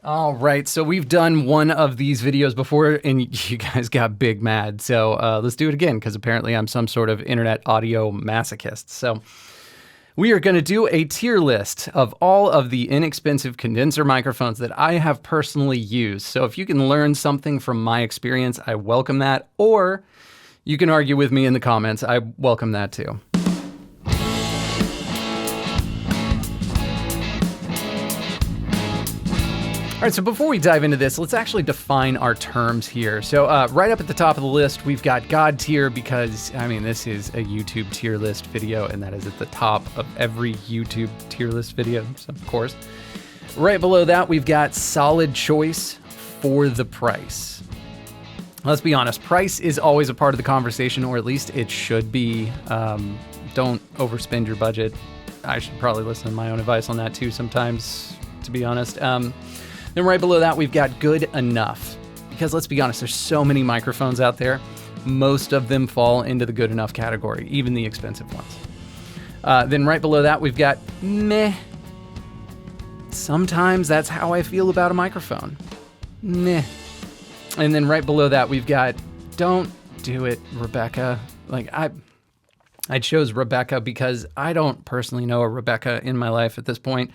All right, so we've done one of these videos before and you guys got big mad. So let's do it again because apparently I'm some sort of internet audio masochist. So we are going to do a tier list of all of the inexpensive condenser microphones that I have personally used. So if you can learn something from my experience, I welcome that. Or you can argue with me in the comments. I welcome that too. All right, so before we dive into this, let's actually define our terms here. So right up at the top of the list, we've got God tier because, I mean, this is a YouTube tier list video, and that is at the top of every YouTube tier list video, so of course. Right below that, we've got solid choice for the price. Let's be honest, price is always a part of the conversation, or at least it should be. Don't overspend your budget. I should probably listen to my own advice on that too sometimes, to be honest. Then right below that, we've got good enough. Because let's be honest, there's so many microphones out there. Most of them fall into the good enough category, even the expensive ones. Then right below that, we've got meh. Sometimes that's how I feel about a microphone. Meh. And then right below that, we've got don't do it, Rebecca. Like I chose Rebecca because I don't personally know a Rebecca in my life at this point.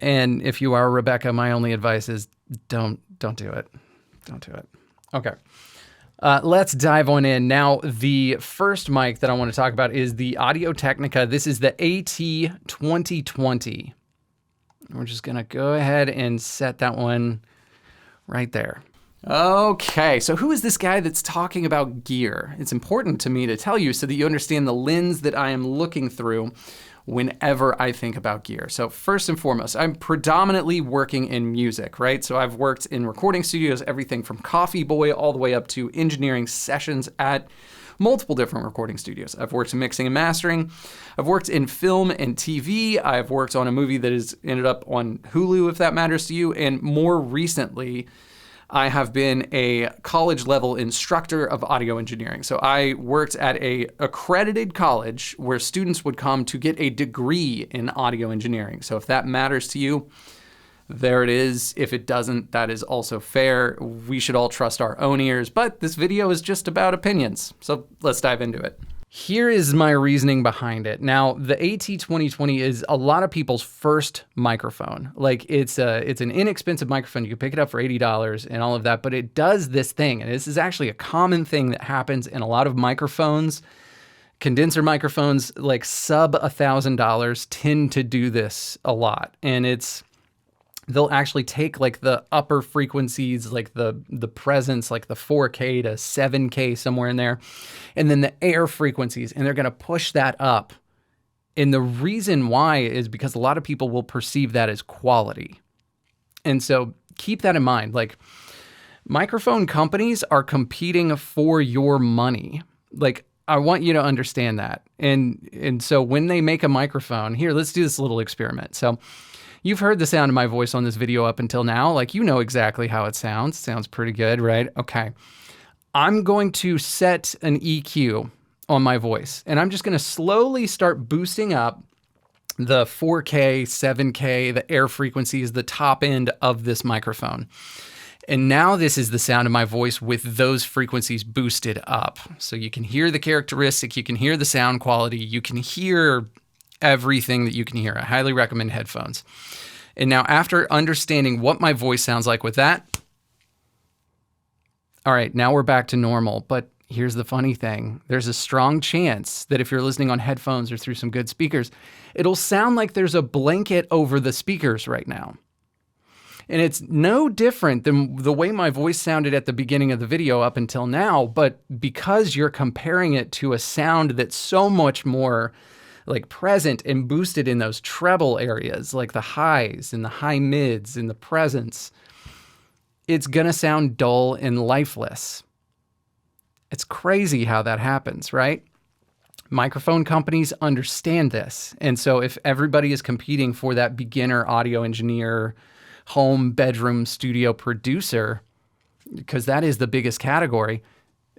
And if you are Rebecca, my only advice is don't do it. Don't do it. Okay. Let's dive on in. Now, the first mic that I want to talk about is the Audio Technica. This is the AT2020. We're just going to go ahead and set that one right there. Okay, so who is this guy that's talking about gear? It's important to me to tell you so that you understand the lens that I am looking through whenever I think about gear. So first and foremost, I'm predominantly working in music, right? So I've worked in recording studios, everything from Coffee Boy all the way up to engineering sessions at multiple different recording studios. I've worked in mixing and mastering. I've worked in film and TV. I've worked on a movie that has ended up on Hulu, if that matters to you. And more recently, I have been a college level instructor of audio engineering. So I worked at a accredited college where students would come to get a degree in audio engineering. So if that matters to you, there it is. If it doesn't, that is also fair. We should all trust our own ears, but this video is just about opinions. So let's dive into it. Here is my reasoning behind it. Now, the AT2020 is a lot of people's first microphone. Like it's an inexpensive microphone. You can pick it up for $80 and all of that, but it does this thing. And this is actually a common thing that happens in a lot of microphones. Condenser microphones, like sub $1,000, tend to do this a lot. And they'll actually take like the upper frequencies, like the presence, like the 4K to 7K somewhere in there, and then the air frequencies, and they're going to push that up. And the reason why is because a lot of people will perceive that as quality. And so keep that in mind. Like microphone companies are competing for your money. Like I want you to understand that. And so when they make a microphone, here, let's do this little experiment. So you've heard the sound of my voice on this video up until now. Like, you know exactly how it sounds. Sounds pretty good, right? Okay. I'm going to set an EQ on my voice, and I'm just going to slowly start boosting up the 4K, 7K, the air frequencies, the top end of this microphone. And now this is the sound of my voice with those frequencies boosted up. So you can hear the characteristic, you can hear the sound quality, you can hear everything that you can hear. I highly recommend headphones. And now after understanding what my voice sounds like with that, all right, now we're back to normal. But here's the funny thing. There's a strong chance that if you're listening on headphones or through some good speakers, it'll sound like there's a blanket over the speakers right now. And it's no different than the way my voice sounded at the beginning of the video up until now, but because you're comparing it to a sound that's so much more like present and boosted in those treble areas, like the highs and the high mids and the presence, it's gonna sound dull and lifeless. It's crazy how that happens, right? Microphone companies understand this. And so if everybody is competing for that beginner audio engineer, home, bedroom, studio producer, because that is the biggest category,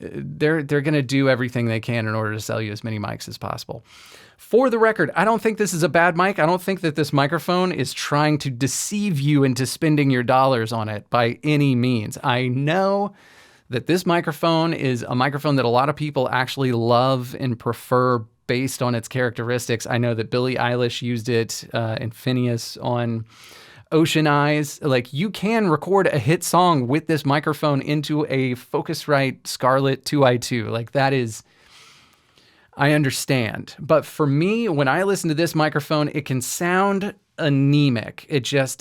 they're going to do everything they can in order to sell you as many mics as possible. For the record, I don't think this is a bad mic. I don't think that this microphone is trying to deceive you into spending your dollars on it by any means. I know that this microphone is a microphone that a lot of people actually love and prefer based on its characteristics. I know that Billie Eilish used it and Phineas on Ocean Eyes. Like, you can record a hit song with this microphone into a Focusrite Scarlett 2i2. Like, that is, I understand. But for me, when I listen to this microphone, it can sound anemic.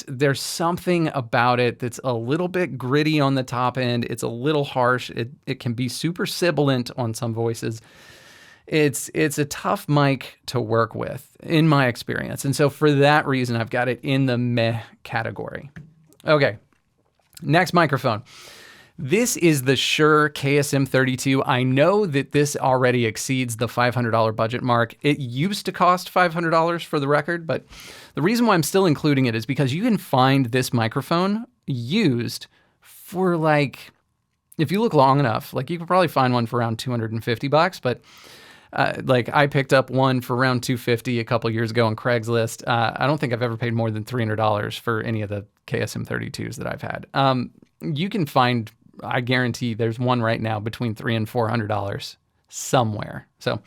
There's something about it that's a little bit gritty on the top end. It's a little harsh. It can be super sibilant on some voices. It's a tough mic to work with, in my experience. And so for that reason, I've got it in the meh category. Okay, next microphone. This is the Shure KSM32. I know that this already exceeds the $500 budget mark. It used to cost $500 for the record, but the reason why I'm still including it is because you can find this microphone used for, like, if you look long enough, like, you could probably find one for around $250, but like, I picked up one for around $250 a couple years ago on Craigslist. I don't think I've ever paid more than $300 for any of the KSM32s that I've had. You can find, I guarantee there's one right now between $300 and $400 somewhere. So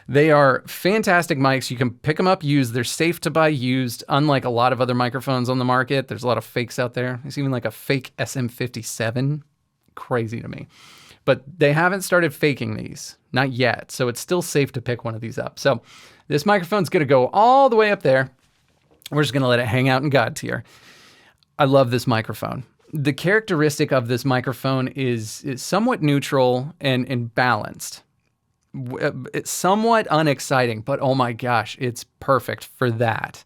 they are fantastic mics. You can pick them up used. They're safe to buy used, unlike a lot of other microphones on the market. There's a lot of fakes out there. There's even like a fake SM57. Crazy to me. But they haven't started faking these, not yet. So it's still safe to pick one of these up. So this microphone's going to go all the way up there. We're just going to let it hang out in God tier. I love this microphone. The characteristic of this microphone is somewhat neutral and balanced. It's somewhat unexciting, but oh my gosh, it's perfect for that.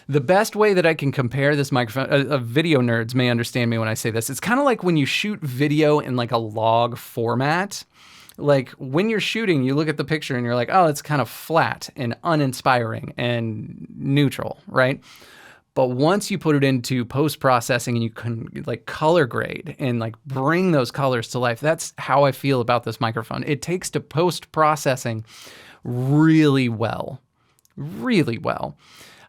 The best way that I can compare this microphone, video nerds may understand me when I say this. It's kind of like when you shoot video in like a log format. Like, when you're shooting, you look at the picture and you're like, oh, it's kind of flat and uninspiring and neutral, right? But once you put it into post-processing and you can, like, color grade and, like, bring those colors to life, that's how I feel about this microphone. It takes to post-processing really well, really well.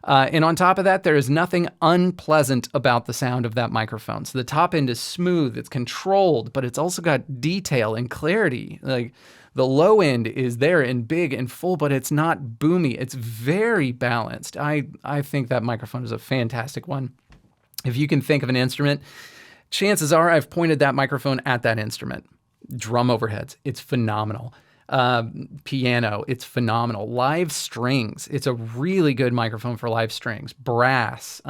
And on top of that, there is nothing unpleasant about the sound of that microphone. So the top end is smooth, it's controlled, but it's also got detail and clarity. Like, the low end is there and big and full, but it's not boomy. It's very balanced. I think that microphone is a fantastic one. If you can think of an instrument, chances are I've pointed that microphone at that instrument. Drum overheads, it's phenomenal. Piano, it's phenomenal. Live strings, it's a really good microphone for live strings. Brass,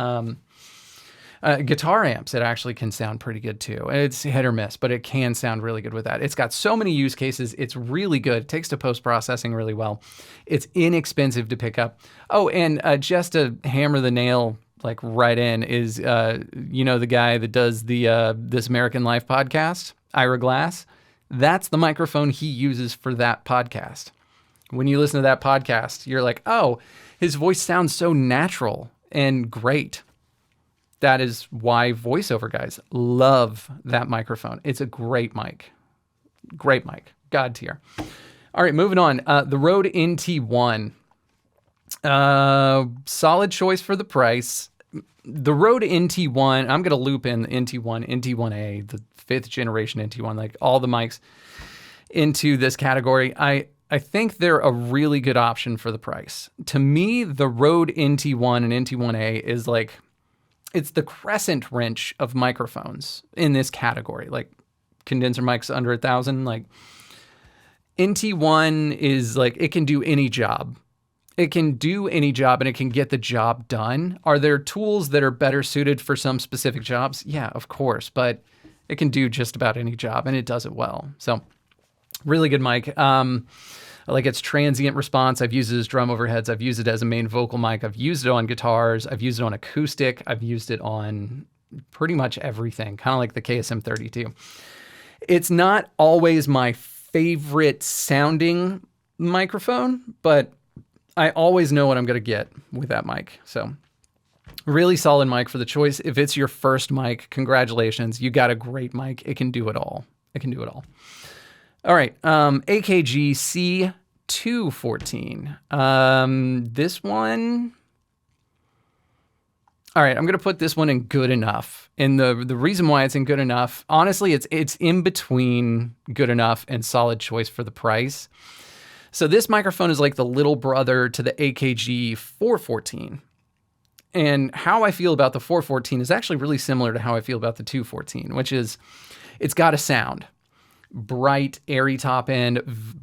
guitar amps, it actually can sound pretty good too. It's hit or miss, but it can sound really good with that. It's got so many use cases. It's really good. It takes to post-processing really well. It's inexpensive to pick up. Oh, and just to hammer the nail like right in is, the guy that does the This American Life podcast, Ira Glass. That's the microphone he uses for that podcast. When you listen to that podcast, you're like, oh, his voice sounds so natural and great. That is why voiceover guys love that microphone. It's a great mic. Great mic. God tier. All right, moving on. The Rode NT1. Solid choice for the price. The Rode NT1, I'm going to loop in the NT1, NT1A, the 5th generation NT1, like all the mics into this category. I think they're a really good option for the price. To me, the Rode NT1 and NT1A is like, it's the crescent wrench of microphones in this category. Like, condenser mics under $1,000. Like, NT1 is like, it can do any job. It can do any job and it can get the job done. Are there tools that are better suited for some specific jobs? Yeah, of course, but it can do just about any job and it does it well. So really good mic. I like its transient response. I've used it as drum overheads. I've used it as a main vocal mic. I've used it on guitars. I've used it on acoustic. I've used it on pretty much everything, kind of like the KSM32. It's not always my favorite sounding microphone, but I always know what I'm going to get with that mic. So really solid mic for the choice. If it's your first mic, congratulations. You got a great mic. It can do it all. It can do it all. All right, AKG C214. This one, all right, I'm going to put this one in good enough. And the reason why it's in good enough, honestly, it's in between good enough and solid choice for the price. So this microphone is like the little brother to the AKG 414. And how I feel about the 414 is actually really similar to how I feel about the 214, which is it's got a sound. Bright, airy top end,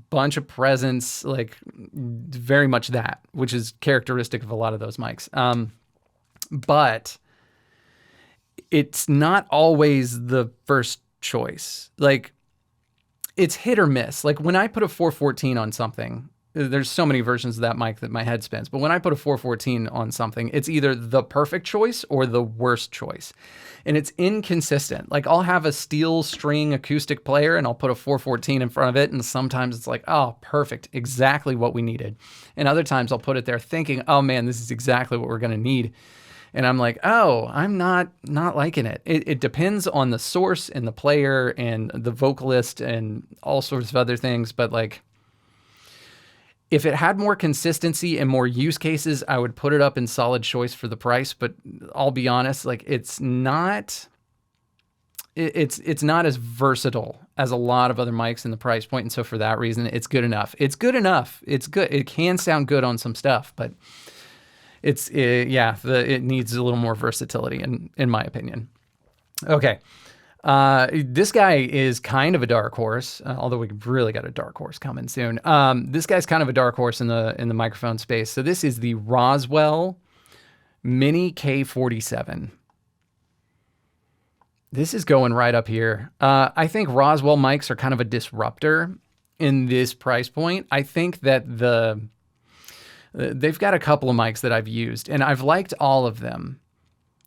bunch of presence, like very much that, which is characteristic of a lot of those mics. But it's not always the first choice. Like, it's hit or miss. Like, when I put a 414 on something, there's so many versions of that mic that my head spins, but when I put a 414 on something, it's either the perfect choice or the worst choice. And it's inconsistent. Like, I'll have a steel string acoustic player and I'll put a 414 in front of it, and sometimes it's like, oh, perfect, exactly what we needed. And other times I'll put it there thinking, oh man, this is exactly what we're gonna need. And I'm like, oh, I'm not liking it. It depends on the source and the player and the vocalist and all sorts of other things, but like, if it had more consistency and more use cases, I would put it up in solid choice for the price. But I'll be honest, like, it's not as versatile as a lot of other mics in the price point. And so for that reason, it's good enough. It's good enough. It's good. It can sound good on some stuff, but it needs a little more versatility in my opinion. Okay. This guy is kind of a dark horse, although we really got a dark horse coming soon. This guy's kind of a dark horse in the microphone space. So this is the Roswell Mini K47. This is going right up here. I think Roswell mics are kind of a disruptor in this price point. I think that they've got a couple of mics that I've used, and I've liked all of them.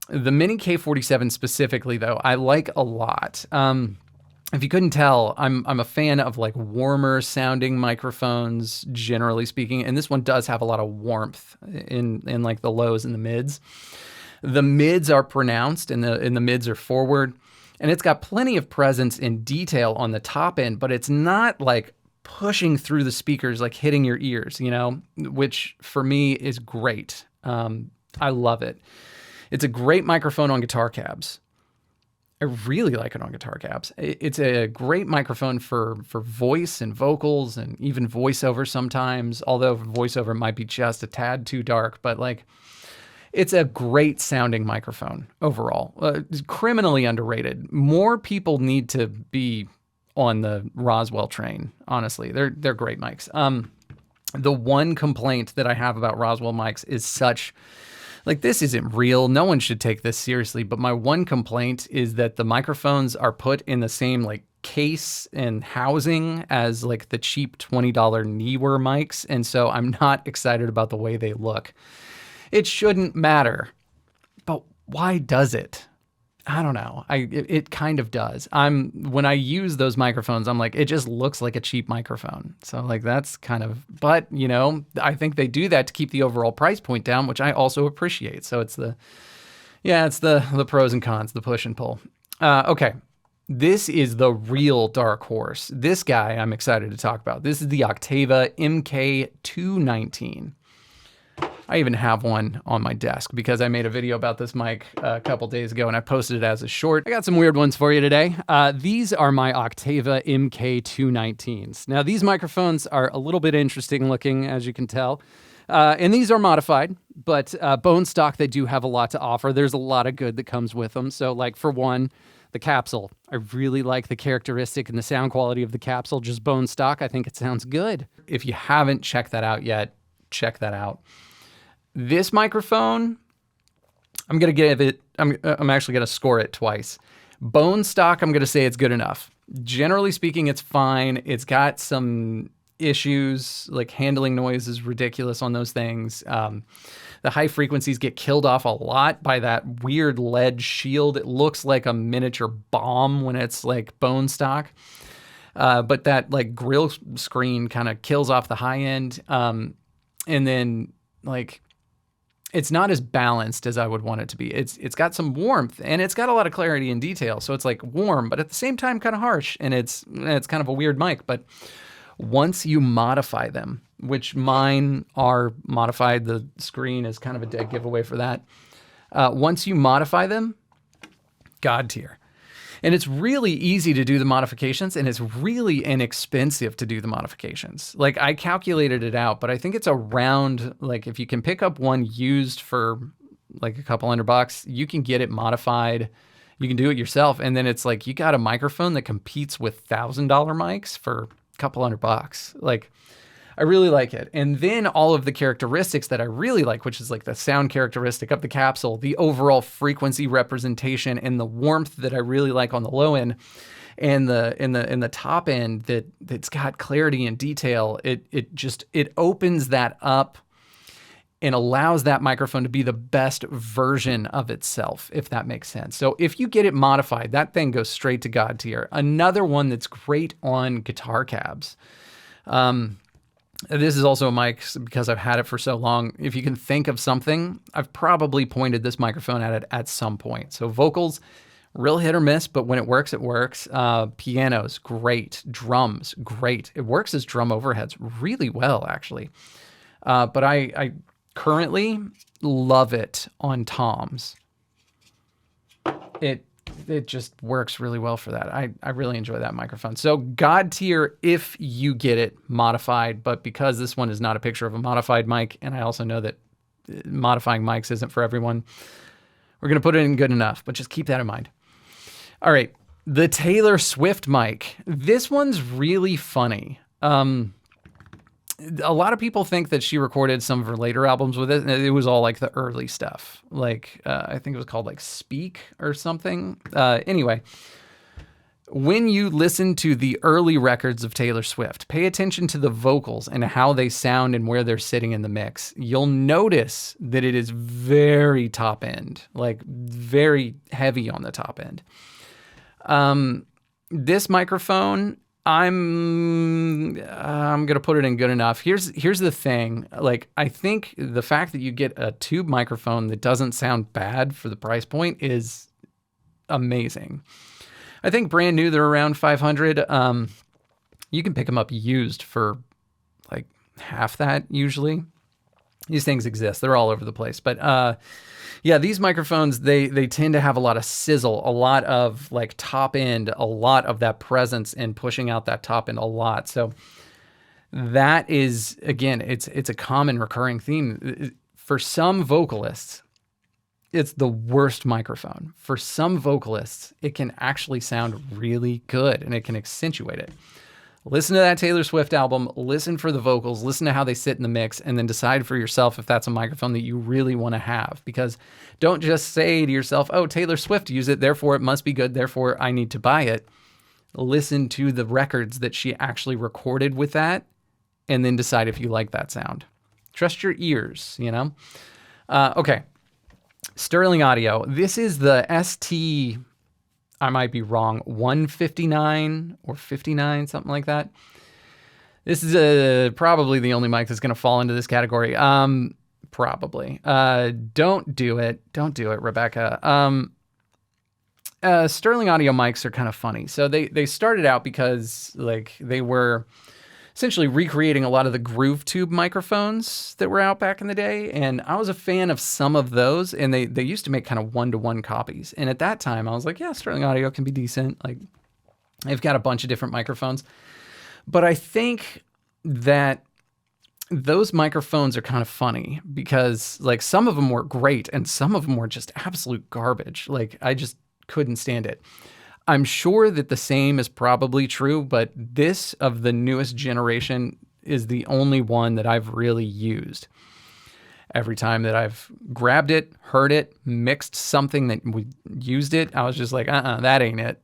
The Mini K47 specifically, though, I like a lot. If you couldn't tell, I'm a fan of like warmer sounding microphones, generally speaking, and this one does have a lot of warmth in like the lows and the mids. The mids are pronounced, and the mids are forward, and it's got plenty of presence and detail on the top end, but it's not like pushing through the speakers, like hitting your ears, you know, which for me is great. I love it. It's a great microphone on guitar cabs. I really like it on guitar cabs. It's a great microphone for voice and vocals and even voiceover sometimes, although voiceover might be just a tad too dark, but like, it's a great sounding microphone overall. It's criminally underrated. More people need to be on the Roswell train, honestly. They're great mics. The one complaint that I have about Roswell mics is such... like, this isn't real. No one should take this seriously. But my one complaint is that the microphones are put in the same like case and housing as like the cheap $20 Neewer mics. And so I'm not excited about the way they look. It shouldn't matter. But why does it? I don't know. It kind of does. When I use those microphones, I'm like, it just looks like a cheap microphone. So like, that's kind of, but you know, I think they do that to keep the overall price point down, which I also appreciate. So it's the pros and cons, the push and pull. Okay. This is the real dark horse. This guy I'm excited to talk about. This is the Oktava Mk219. I even have one on my desk because I made a video about this mic a couple days ago and I posted it as a short. I got some weird ones for you today. These are my Oktava Mk219s. Now, these microphones are a little bit interesting looking, as you can tell. And these are modified, but bone stock, they do have a lot to offer. There's a lot of good that comes with them. So like, for one, the capsule. I really like the characteristic and the sound quality of the capsule, just bone stock. I think it sounds good. If you haven't checked that out yet, check that out. This microphone, I'm going to give it, I'm actually going to score it twice. Bone stock, I'm going to say it's good enough. Generally speaking, it's fine. It's got some issues, like handling noise is ridiculous on those things. The high frequencies get killed off a lot by that weird lead shield. It looks like a miniature bomb when it's like bone stock. But that like grill screen kind of kills off the high end. And then like, it's not as balanced as I would want it to be. It's got some warmth and it's got a lot of clarity and detail. So it's like warm, but at the same time kind of harsh, and it's kind of a weird mic. But once you modify them, which mine are modified, the screen is kind of a dead giveaway for that. Once you modify them, God tier. And it's really easy to do the modifications, and it's really inexpensive to do the modifications. Like, I calculated it out, but I think it's around, like, if you can pick up one used for like a couple $100, you can get it modified. You can do it yourself. And then it's like, you got a microphone that competes with $1,000 mics for a couple $100. Like, I really like it. And then all of the characteristics that I really like, which is like the sound characteristic of the capsule, the overall frequency representation, and the warmth that I really like on the low end, and the top end that's got clarity and detail. It opens that up and allows that microphone to be the best version of itself, if that makes sense. So if you get it modified, that thing goes straight to God tier. Another one that's great on guitar cabs. This is also a mic because I've had it for so long. If you can think of something, I've probably pointed this microphone at it at some point. So vocals, real hit or miss, but when it works, it works. Pianos, great. Drums, great. It works as drum overheads really well, actually. But I currently love it on toms. It just works really well for that. I really enjoy that microphone. So God tier if you get it modified, but because this one is not a picture of a modified mic, and I also know that modifying mics isn't for everyone, we're going to put it in good enough, but just keep that in mind. All right, the Taylor Swift mic. This one's really funny. A lot of people think that she recorded some of her later albums with it, and it was all like the early stuff. Like, I think it was called like Speak or something. Anyway, when you listen to the early records of Taylor Swift, pay attention to the vocals and how they sound and where they're sitting in the mix. You'll notice that it is very top end, like very heavy on the top end. This microphone, I'm gonna put it in good enough. Here's the thing. Like, I think the fact that you get a tube microphone that doesn't sound bad for the price point is amazing. I think brand new, they're around 500. You can pick them up used for like half that usually. These things exist. They're all over the place. But yeah, these microphones, they tend to have a lot of sizzle, a lot of like top end, a lot of that presence and pushing out that top end a lot. So that is, again, it's a common recurring theme. For some vocalists, it's the worst microphone. For some vocalists, it can actually sound really good and it can accentuate it. Listen to that Taylor Swift album, listen for the vocals, listen to how they sit in the mix, and then decide for yourself if that's a microphone that you really want to have. Because don't just say to yourself, oh, Taylor Swift used it, therefore it must be good, therefore I need to buy it. Listen to the records that she actually recorded with that, and then decide if you like that sound. Trust your ears, you know? Okay, Sterling Audio. This is the ST... I might be wrong, 159 or 59, something like that. This is probably the only mic that's going to fall into this category. Probably. Don't do it. Don't do it, Rebecca. Sterling Audio mics are kind of funny. So they started out because like they were essentially recreating a lot of the groove tube microphones that were out back in the day. And I was a fan of some of those, and they used to make kind of one-to-one copies. And at that time I was like, yeah, Sterling Audio can be decent. Like, they've got a bunch of different microphones. But I think that those microphones are kind of funny because like some of them were great and some of them were just absolute garbage. Like, I just couldn't stand it. I'm sure that the same is probably true, but this of the newest generation is the only one that I've really used. Every time that I've grabbed it, heard it, mixed something that we used it, I was just like, that ain't it.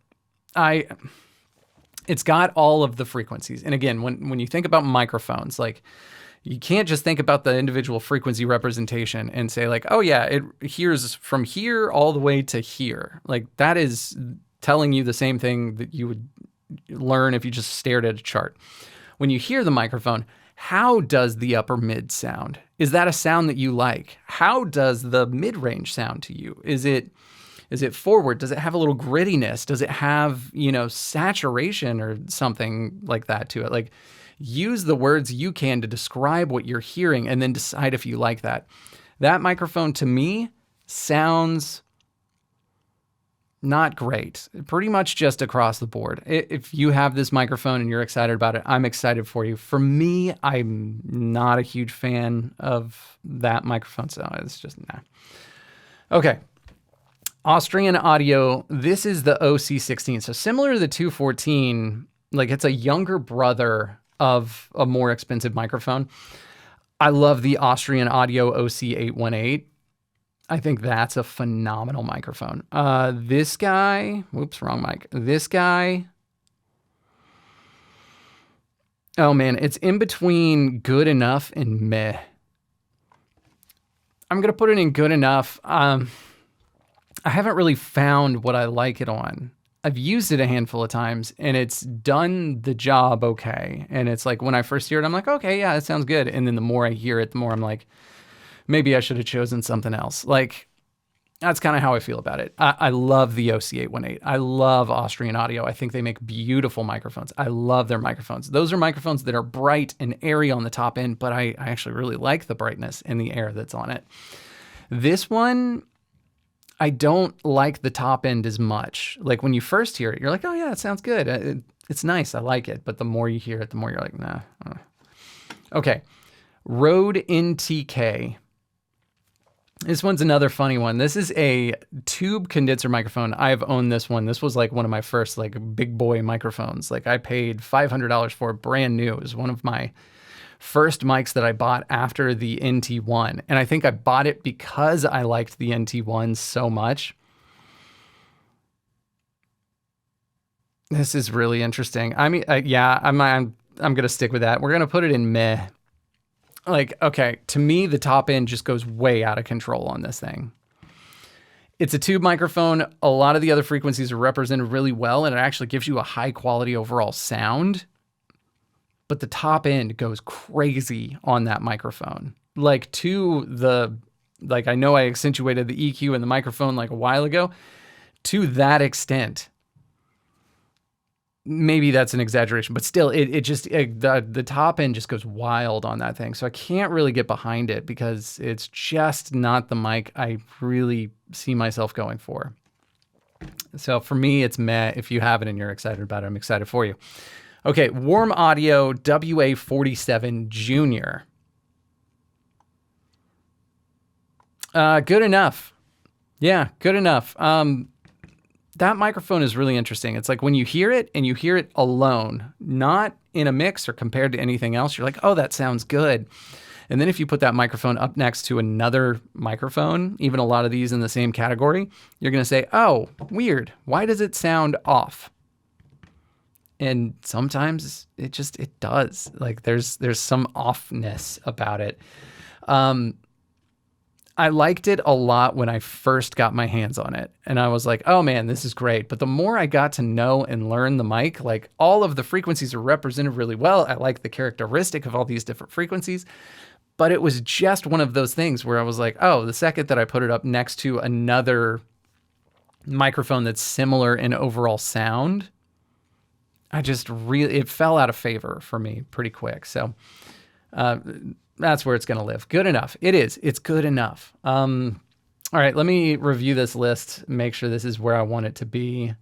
It's got all of the frequencies. And again, when you think about microphones, like, you can't just think about the individual frequency representation and say like, oh yeah, it hears from here all the way to here. Like, that is telling you the same thing that you would learn if you just stared at a chart. When you hear the microphone, How does the upper mid sound? Is that a sound that you like? How does the mid-range sound to you? Is it forward? Does it have a little grittiness? Does it have, saturation or something like that to it? Like, use the words you can to describe what you're hearing and then decide if you like that. That microphone to me sounds not great, pretty much just across the board. If you have this microphone and you're excited about it, I'm excited for you. For me, I'm not a huge fan of that microphone, so it's just nah. Okay. Austrian audio. This is the OC16. So similar to the 214, like it's a younger brother of a more expensive microphone. I love the Austrian audio OC818. I think that's a phenomenal microphone. This guy, whoops, wrong mic. This guy, oh man, it's in between good enough and meh. I'm going to put it in good enough. I haven't really found what I like it on. I've used it a handful of times and it's done the job okay. And it's like when I first hear it, I'm like, okay, yeah, it sounds good. And then the more I hear it, the more I'm like, maybe I should have chosen something else. Like, that's kind of how I feel about it. I love the OC818. I love Austrian audio. I think they make beautiful microphones. I love their microphones. Those are microphones that are bright and airy on the top end, but I actually really like the brightness and the air that's on it. This one, I don't like the top end as much. Like when you first hear it, you're like, oh yeah, it sounds good. It's nice. I like it. But the more you hear it, the more you're like, nah. Okay. Rode NTK. This one's another funny one. This is a tube condenser microphone. I've owned this one. This was like one of my first like big boy microphones. Like I paid $500 for it, brand new. It was one of my first mics that I bought after the NT1. And I think I bought it because I liked the NT1 so much. This is really interesting. I mean, yeah, I'm going to stick with that. We're going to put it in meh. Like, okay, to me, the top end just goes way out of control on this thing. It's a tube microphone. A lot of the other frequencies are represented really well, and it actually gives you a high quality overall sound. But the top end goes crazy on that microphone. Like I know I accentuated the EQ in the microphone like a while ago. To that extent, maybe that's an exaggeration, but still, the top end just goes wild on that thing. So I can't really get behind it because it's just not the mic I really see myself going for. So for me, it's meh. If you have it and you're excited about it, I'm excited for you. Okay, Warm Audio WA47 Junior. Good enough. Yeah, good enough. That microphone is really interesting. It's like when you hear it and you hear it alone, not in a mix or compared to anything else, you're like, oh, that sounds good. And then if you put that microphone up next to another microphone, even a lot of these in the same category, you're going to say, oh, weird. Why does it sound off? And sometimes it does. Like there's some offness about it. I liked it a lot when I first got my hands on it. And I was like, oh man, this is great. But the more I got to know and learn the mic, like all of the frequencies are represented really well. I like the characteristic of all these different frequencies. But it was just one of those things where I was like, oh, the second that I put it up next to another microphone that's similar in overall sound, it fell out of favor for me pretty quick. So that's where it's going to live. Good enough. It is. It's good enough. All right, let me review this list, make sure this is where I want it to be.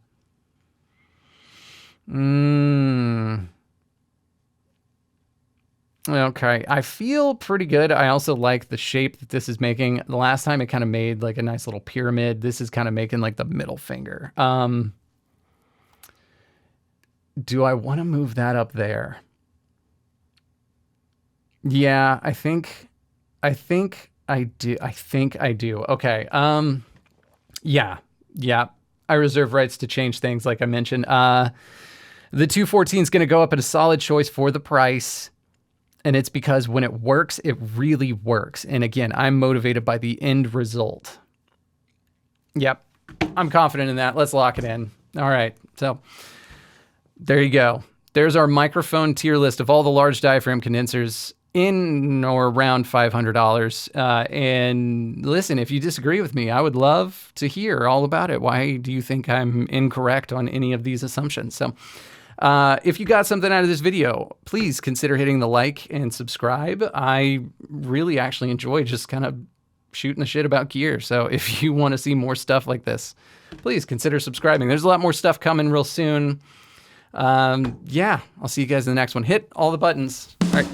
Okay, I feel pretty good. I also like the shape that this is making. The last time it kind of made like a nice little pyramid. This is kind of making like the middle finger. Do I want to move that up there? Yeah, I think I do. Okay. Yeah. I reserve rights to change things like I mentioned. The 214 is going to go up at a solid choice for the price. And it's because when it works, it really works. And again, I'm motivated by the end result. Yep. I'm confident in that. Let's lock it in. All right. So there you go. there's our microphone tier list of all the large diaphragm condensers in or around $500. And listen, if you disagree with me, I would love to hear all about it. Why do you think I'm incorrect on any of these assumptions? So if you got something out of this video, please consider hitting the like and subscribe. I really actually enjoy just kind of shooting the shit about gear. So if you want to see more stuff like this, please consider subscribing. There's a lot more stuff coming real soon. Yeah, I'll see you guys in the next one. Hit all the buttons. All right.